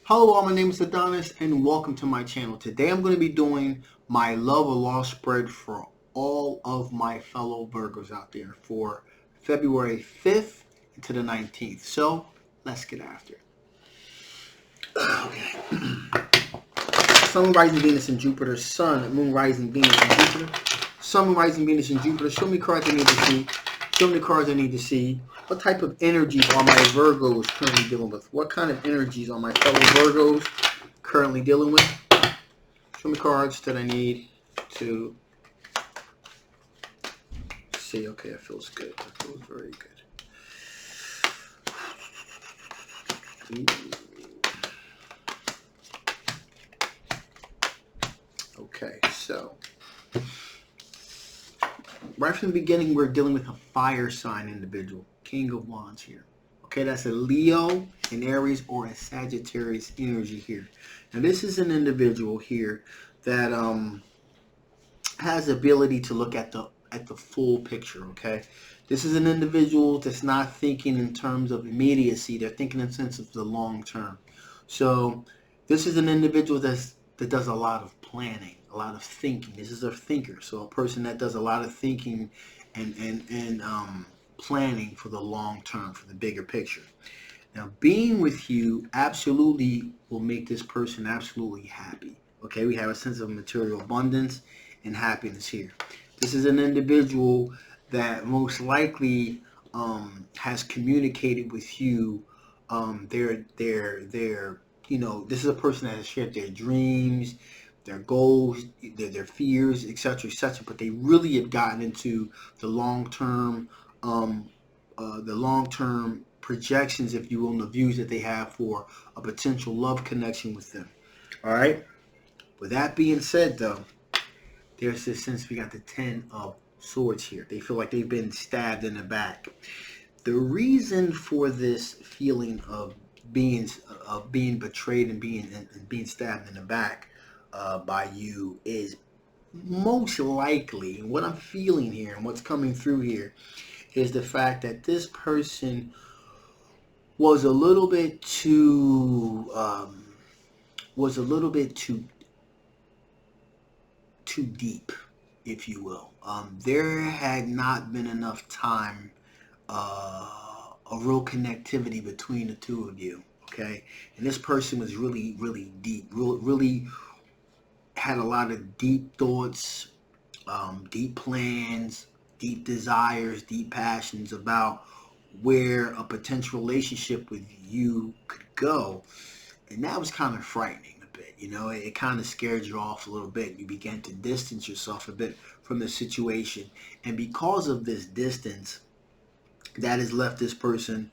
Hello all, my name is Adonis and welcome to my channel. Today I'm going to be doing my love or loss spread for all of my fellow Virgos out there for February 5th to the 19th. So let's get after it. Okay. Sun, rising Venus and Jupiter. Sun, Moon, rising Venus and Jupiter. Sun, Moon, rising Venus and Jupiter. Show me cards I need to see. Show me the cards I need to see. What type of energies are my Virgos currently dealing with? What kind of energies are my fellow Virgos currently dealing with? Show me cards that I need to see. Okay, it feels good. It feels very good. Ooh. Okay, so right from the beginning, we're dealing with a fire sign individual. King of Wands here. Okay, that's a Leo, an Aries, or a Sagittarius energy here. Now, this is an individual here that has the ability to look at the full picture. Okay, this is an individual that's not thinking in terms of immediacy. They're thinking in the sense of the long term. So, this is an individual that does a lot of planning, a lot of thinking. This is a thinker. So, a person that does a lot of thinking and planning for the long term, for the bigger picture. Now, being with you absolutely will make this person absolutely happy. Okay, we have a sense of material abundance and happiness here. This is an individual that most likely has communicated with you. This is a person that has shared their dreams, their goals, their fears, etc., etc. But they really have gotten into the long-term projections, if you will, and the views that they have for a potential love connection with them. All right. With that being said, though, there's this sense we got the 10 of Swords here. They feel like they've been stabbed in the back. The reason for this feeling of being betrayed and being stabbed in the back by you is most likely, and what I'm feeling here and what's coming through here is the fact that this person was a little bit too deep, if you will. There had not been enough time, a real connectivity between the two of you. Okay, and this person was really, really deep, really had a lot of deep thoughts, deep plans, deep desires, deep passions about where a potential relationship with you could go. And that was kind of frightening a bit. It kind of scared you off a little bit. You began to distance yourself a bit from the situation. And because of this distance, that has left this person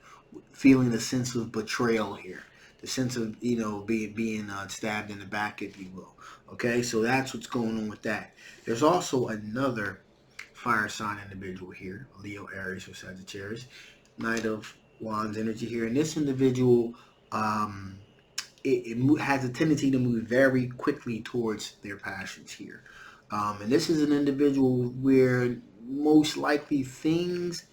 feeling a sense of betrayal here. The sense of, being stabbed in the back, if you will. Okay, so that's what's going on with that. There's also another fire sign individual here, Leo, Aries, or Sagittarius. Knight of Wands energy here. And this individual, it has a tendency to move very quickly towards their passions here. And this is an individual where most likely things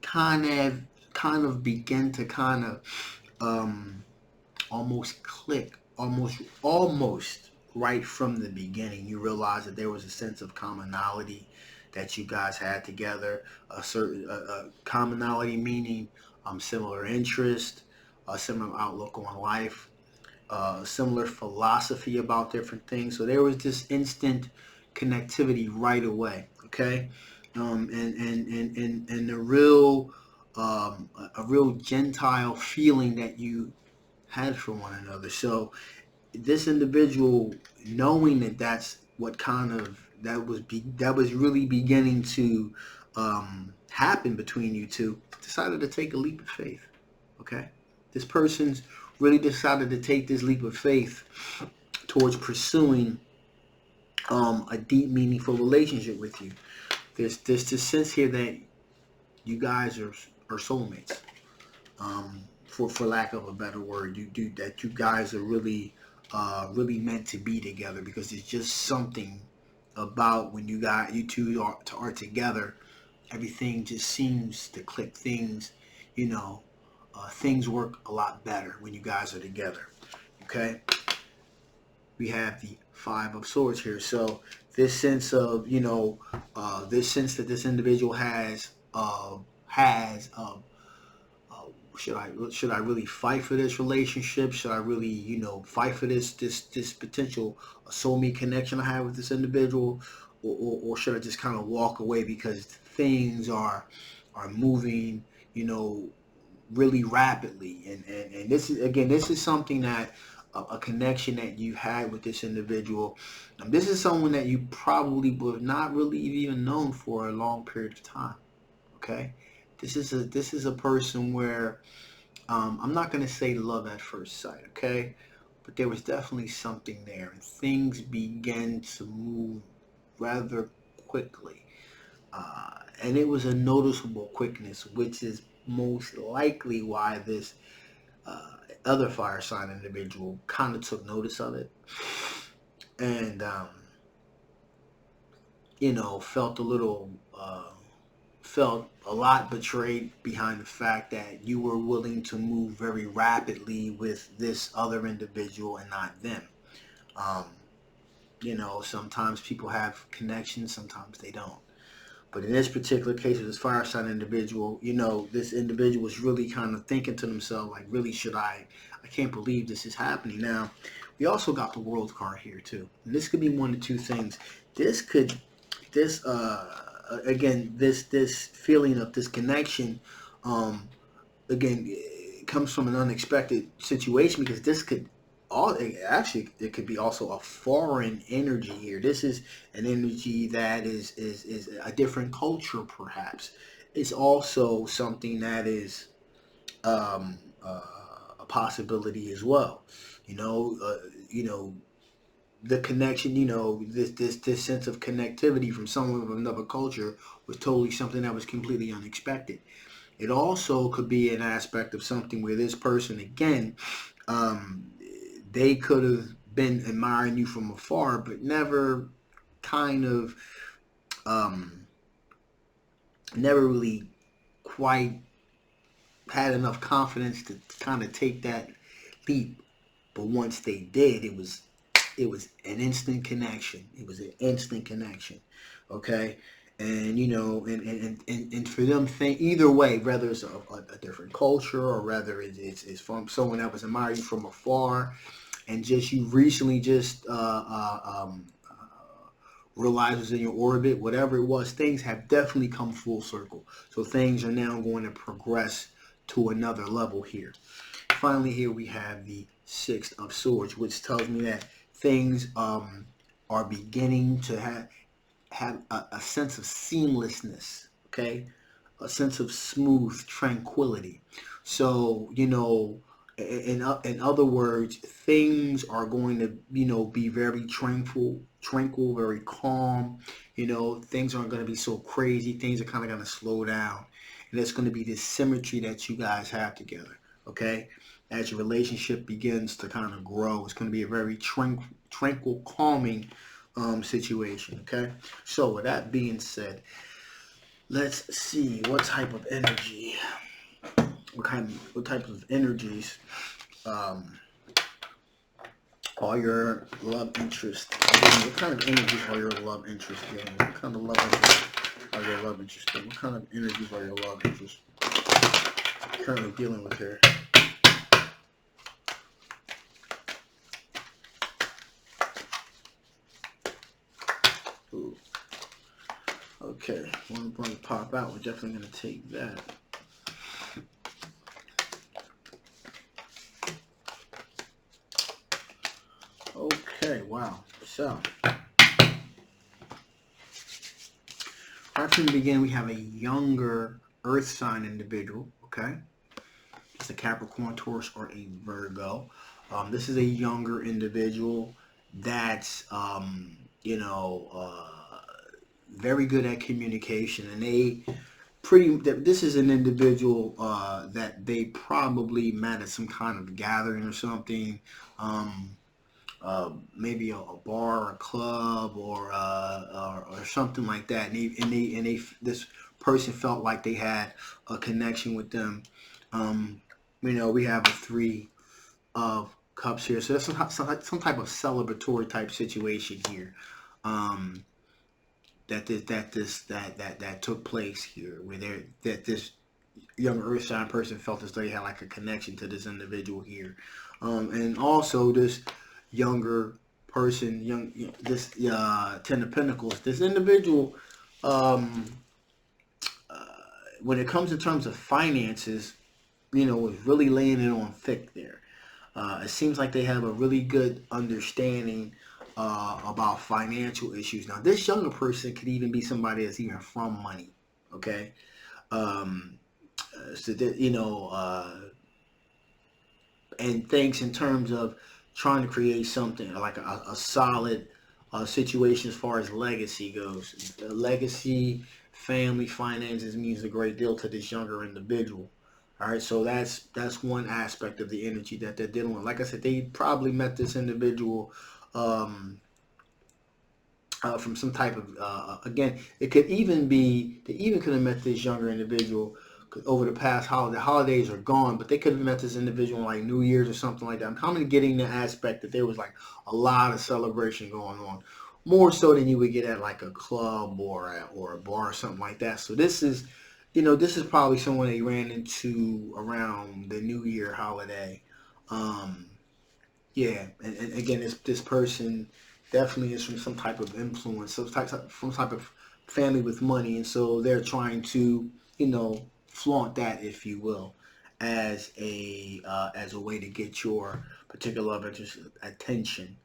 kind of begin to almost click, almost right from the beginning. You realize that there was a sense of commonality that you guys had together, a certain commonality meaning similar interest, a similar outlook on life, similar philosophy about different things. So there was this instant connectivity right away. Okay, and a real Gentile feeling that you had for one another. So this individual, knowing that that's what that was really beginning to happen between you two, decided to take a leap of faith. Okay, this person's really decided to take this leap of faith towards pursuing a deep, meaningful relationship with you. There's this sense here that you guys are soulmates. For lack of a better word, that you guys are really meant to be together, because there's just something about when you two are together. Everything just seems to click. Things work a lot better when you guys are together. Okay, we have the Five of Swords here. So this sense of, this sense that this individual has uh, should I really fight for this relationship? Should I really, fight for this potential soulmate connection I have with this individual, or should I just kind of walk away because things are moving, really rapidly? And this is something that a connection that you had with this individual. This is someone that you probably would have not really even known for a long period of time. Okay, this is a person where, I'm not going to say love at first sight, okay? But there was definitely something there, and things began to move rather quickly. And it was a noticeable quickness, which is most likely why this uh, other fire sign individual kind of took notice of it and, felt a little. Felt a lot betrayed behind the fact that you were willing to move very rapidly with this other individual and not them. Um, sometimes people have connections, sometimes they don't. But in this particular case with this fire sign individual, this individual was really kind of thinking to themselves, like, really, should I can't believe this is happening. Now, we also got the World card here too. And this could be one of two things. This could, this, again, this feeling of this connection, um, again, it comes from an unexpected situation because this could all actually it could be also a foreign energy here. This is an energy that is a different culture, perhaps. It's also something that is, um, uh, a possibility as well. You know, you know the connection. This sense of connectivity from someone of another culture was totally something that was completely unexpected. It also could be an aspect of something where this person, again, um, they could have been admiring you from afar, but never kind of, um, never really quite had enough confidence to kind of take that leap. But once they did, it was an instant connection. It was an instant connection. Okay. And and for them, think either way, whether it's a different culture or whether it's from someone that was admiring you from afar, and just you recently just realized was in your orbit, whatever it was, things have definitely come full circle. So things are now going to progress to another level here. Finally, here we have the Six of Swords, which tells me that things, are beginning to have a sense of seamlessness. Okay, a sense of smooth tranquility. So, in other words, things are going to, be very tranquil, very calm. Things aren't going to be so crazy. Things are kind of going to slow down, and it's going to be this symmetry that you guys have together. Okay, as your relationship begins to kind of grow, it's going to be a very tranquil, calming, situation. Okay, so with that being said, let's see what type of energy, what type of energies, um, are your love interests getting? What kind of energies are your love interests getting? What kind of love interests are your love interests getting? What kind of energies are your love interests currently dealing with here? Ooh. Okay, one going to pop out. We're definitely going to take that. Okay, wow. So, right from the beginning, we have a younger Earth sign individual. Okay, it's a Capricorn, Taurus, or a Virgo. This is a younger individual that's, very good at communication, and this is an individual, that they probably met at some kind of gathering or something. Um, Maybe a bar or a club, or something like that, and this person felt like they had a connection with them. um, we have a three of Cups here. So that's some type of celebratory type situation here. That took place here, where this younger Earth sign person felt as though they had like a connection to this individual here, and also this younger person, this Ten of Pentacles, this individual, when it comes in terms of finances, was really laying it on thick there. It seems like they have a really good understanding about financial issues. Now, this younger person could even be somebody that's even from money, okay? So that, and thinks in terms of trying to create something like a solid situation as far as legacy goes. Legacy, family, finances means a great deal to this younger individual. All right, so that's one aspect of the energy that they're dealing with. Like I said, they probably met this individual from some type of again. It could even be they even could have met this younger individual over the past holiday. The holidays are gone, but they could have met this individual on like New Year's or something like that. I'm kind of getting the aspect that there was like a lot of celebration going on, more so than you would get at like a club or a bar or something like that. So this is. This is probably someone they ran into around the New Year holiday. Yeah, and again, this person definitely is from some type of influence, some type of family with money, and so they're trying to, flaunt that, if you will, as a way to get your particular love interest attention.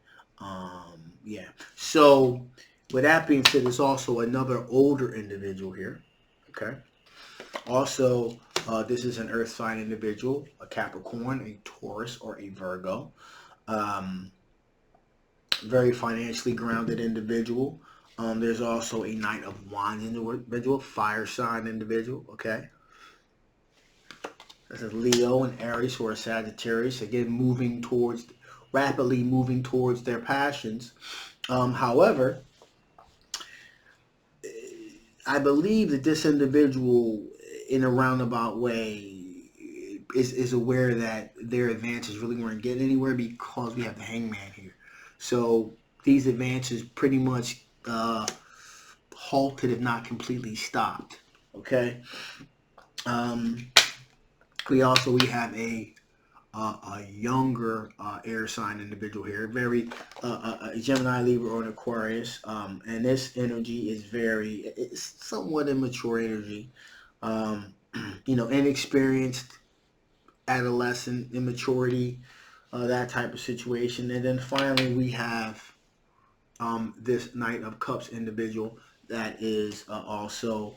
Yeah. So, with that being said, there's also another older individual here. Okay. Also, this is an earth sign individual, a Capricorn, a Taurus, or a Virgo. Very financially grounded individual. There's also a Knight of Wands individual, fire sign individual, okay? This is Leo and Aries, or Sagittarius, again, rapidly moving towards their passions. However, I believe that this individual, in a roundabout way, is aware that their advances really weren't getting anywhere because we have the Hangman here. So these advances pretty much halted, if not completely stopped. Okay. We have a younger air sign individual here, very Gemini, Libra, or an Aquarius, and this energy is it's somewhat immature energy, inexperienced adolescent immaturity, that type of situation. And then finally we have this Knight of Cups individual that is also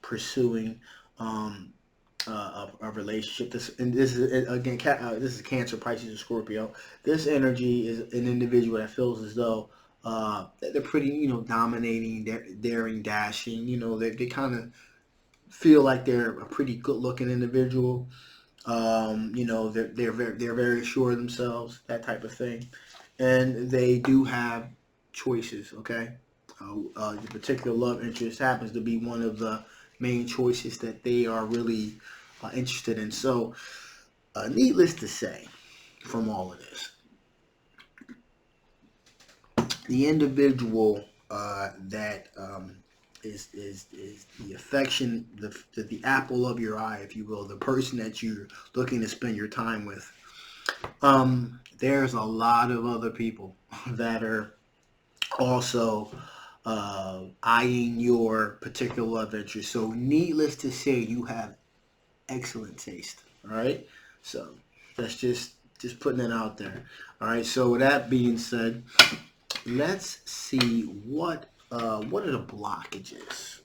pursuing a relationship. This is again, this is Cancer, Pisces, or Scorpio. This energy is an individual that feels as though they're pretty, dominating, daring, dashing. They kind of feel like they're a pretty good-looking individual. They're very sure of themselves, that type of thing, and they do have choices. Okay, the particular love interest happens to be one of the main choices that they are really interested in. So, needless to say, from all of this, the individual that is the affection, the apple of your eye, if you will, the person that you're looking to spend your time with. There's a lot of other people that are also eyeing your particular love interest. So needless to say, you have excellent taste. All right. So that's just putting it out there. All right. So with that being said, let's see what are the blockages.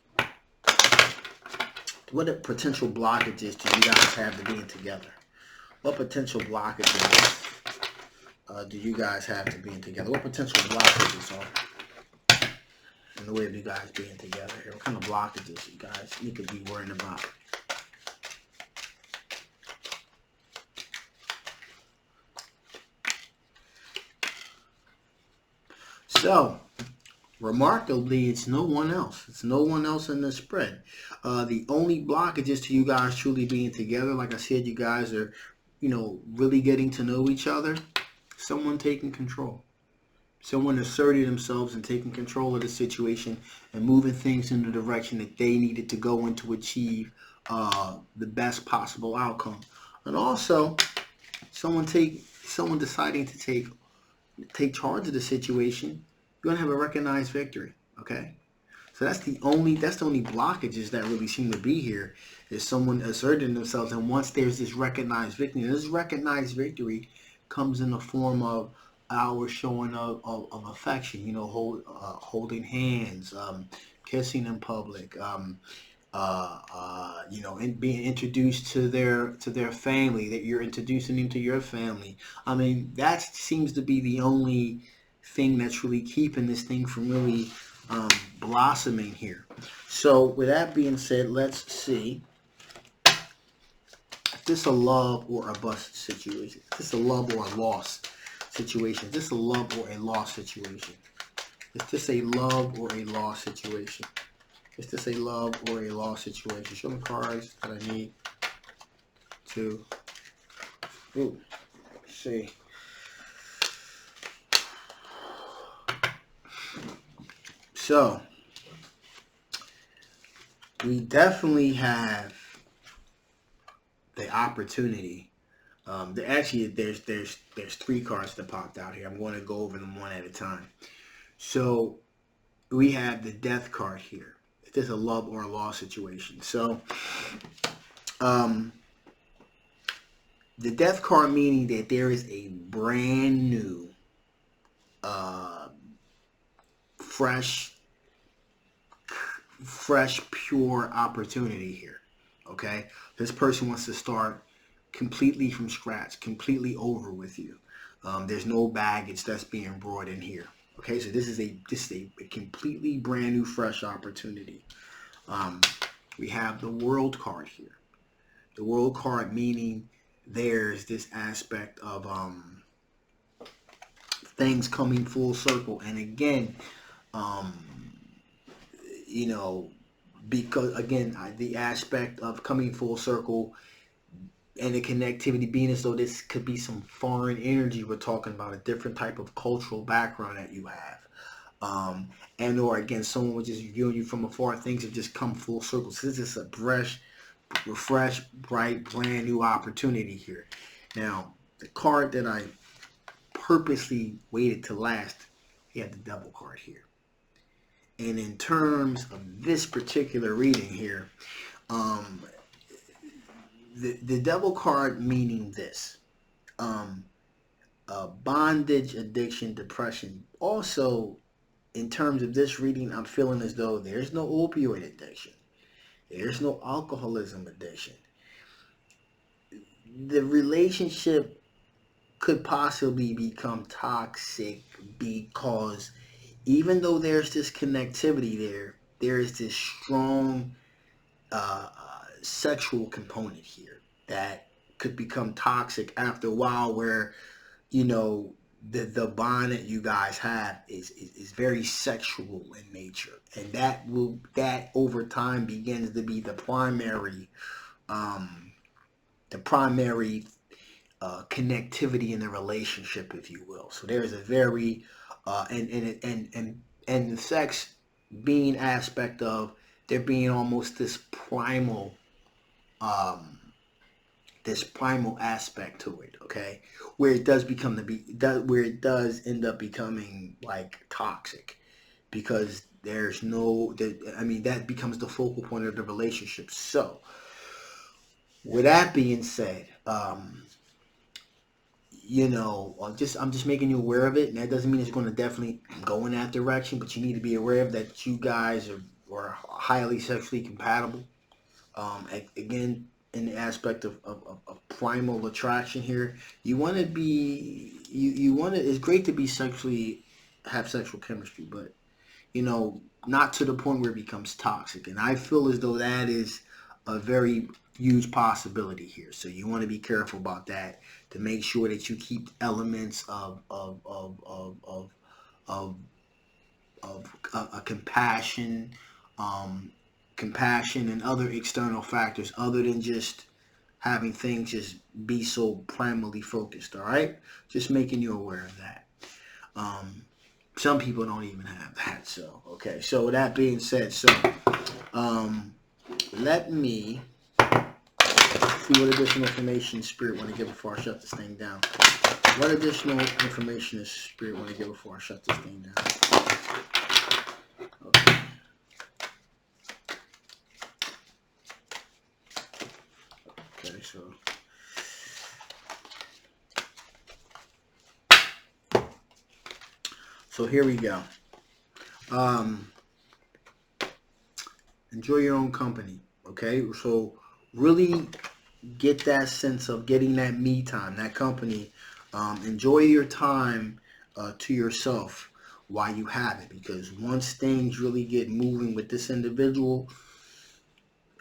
What are potential blockages do you guys have to being together? What potential blockages do you guys have to being together? What potential blockages are in the way of you guys being together here? What kind of blockages you guys could be worrying about? So, remarkably, it's no one else. It's no one else in the spread. The only blockages to you guys truly being together, like I said, you guys are, really getting to know each other. Someone taking control. Someone asserted themselves and taking control of the situation and moving things in the direction that they needed to go in to achieve the best possible outcome. And also, someone deciding to take charge of the situation. You're gonna have a recognized victory. Okay. So that's the only blockages that really seem to be here is someone asserting themselves, and once there's this recognized victory, and this recognized victory comes in the form of our showing of affection, holding hands, kissing in public, and being introduced to their family, that you're introducing them to your family. I mean, that seems to be the only thing that's really keeping this thing from really blossoming here. So with that being said, let's see if this a love or a bust situation. Is this a love or a loss situation? Is this a love or a loss situation? Is this a love or a loss situation? Is this a love or a loss situation? Show me cards that I need to see. So we definitely have the opportunity. There's 3 cards that popped out here. I'm going to go over them one at a time. So we have the Death card here. If there's a love or a loss situation. So the Death card meaning that there is a brand new, fresh, pure opportunity here. Okay, this person wants to start completely from scratch, completely over with you. There's no baggage that's being brought in here. Okay, so this is a completely brand new, fresh opportunity. We have the World card here. The World card meaning there's this aspect of things coming full circle, and again, because again, the aspect of coming full circle and the connectivity being as though this could be some foreign energy. We're talking about a different type of cultural background that you have. And or again, someone was just viewing you from afar. Things have just come full circle. So this is a fresh, refreshed, bright, brand new opportunity here. Now, the card that I purposely waited to last, he had the Devil card here. And in terms of this particular reading here, the Devil card meaning this, bondage, addiction, depression. Also, in terms of this reading, I'm feeling as though there's no opioid addiction. There's no alcoholism addiction. The relationship could possibly become toxic because even though there's this connectivity there is this strong sexual component here that could become toxic after a while, where the bond that you guys have is very sexual in nature, and that over time begins to be the primary connectivity in the relationship, if you will. So there's a very and the sex being aspect of there being almost this primal aspect to it, okay, where it does end up becoming like toxic, because that becomes the focal point of the relationship. So with that being said, I'm just making you aware of it, and that doesn't mean it's going to definitely go in that direction, but you need to be aware of that you guys are highly sexually compatible. Again, in the aspect of primal attraction here, you want to be, it's great to be have sexual chemistry, but not to the point where it becomes toxic. And I feel as though that is a very huge possibility here. So you want to be careful about that, to make sure that you keep elements of a compassion and other external factors other than just having things just be so primarily focused, all right? Just making you aware of that. Some people don't even have that, so, okay. So with that being said, so, let me see what additional information Spirit want to give before I shut this thing down. What additional information does Spirit want to give before I shut this thing down? Okay. Okay, so here we go. Enjoy your own company, okay? So really get that sense of getting that me time, that company. Enjoy your time to yourself while you have it, because once things really get moving with this individual,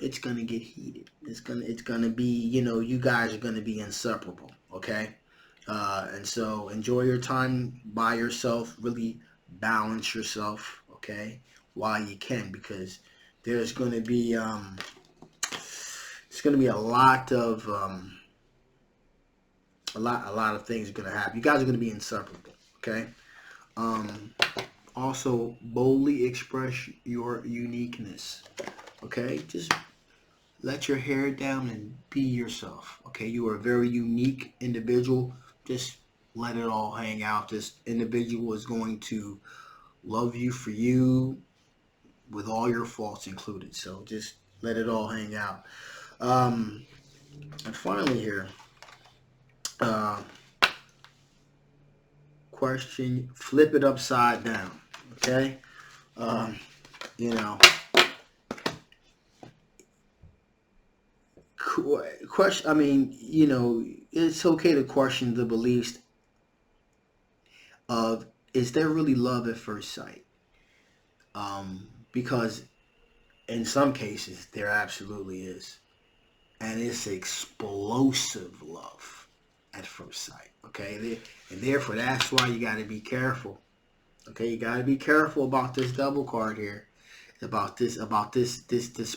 it's gonna get heated. It's gonna be, you guys are gonna be inseparable, okay? And so enjoy your time by yourself. Really balance yourself, okay, while you can, because there's gonna be it's gonna be a lot of things are gonna happen. You guys are gonna be inseparable, okay? Also, boldly express your uniqueness, okay? Just let your hair down and be yourself, okay? You are a very unique individual. Just let it all hang out. This individual is going to love you for you with all your faults included. So just let it all hang out. And finally here, question, flip it upside down, okay? Question, I mean, it's okay to question the beliefs of, is there really love at first sight? Because in some cases, there absolutely is. And it's explosive love at first sight, okay? And therefore, that's why you got to be careful, okay? You got to be careful about this double card here, about this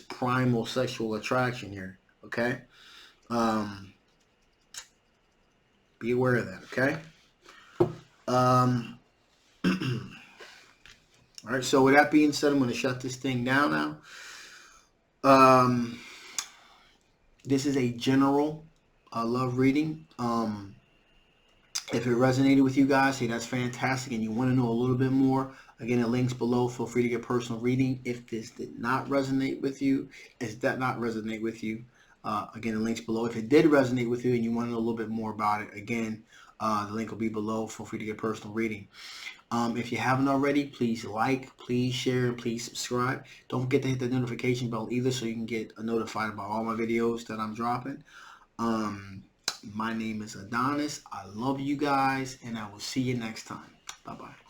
primal sexual attraction here, okay? Be aware of that, okay? All right, so with that being said, I'm going to shut this thing down now. This is a general love reading. If it resonated with you guys, hey, that's fantastic, and you want to know a little bit more, again, the links below. Feel free to get personal reading. If this did not resonate with you, again, the links below. If it did resonate with you and you want to know a little bit more about it, again, the link will be below. Feel free to get personal reading. If you haven't already, please like, please share, and please subscribe. Don't forget to hit the notification bell either, so you can get notified about all my videos that I'm dropping. My name is Adonis. I love you guys, and I will see you next time. Bye-bye.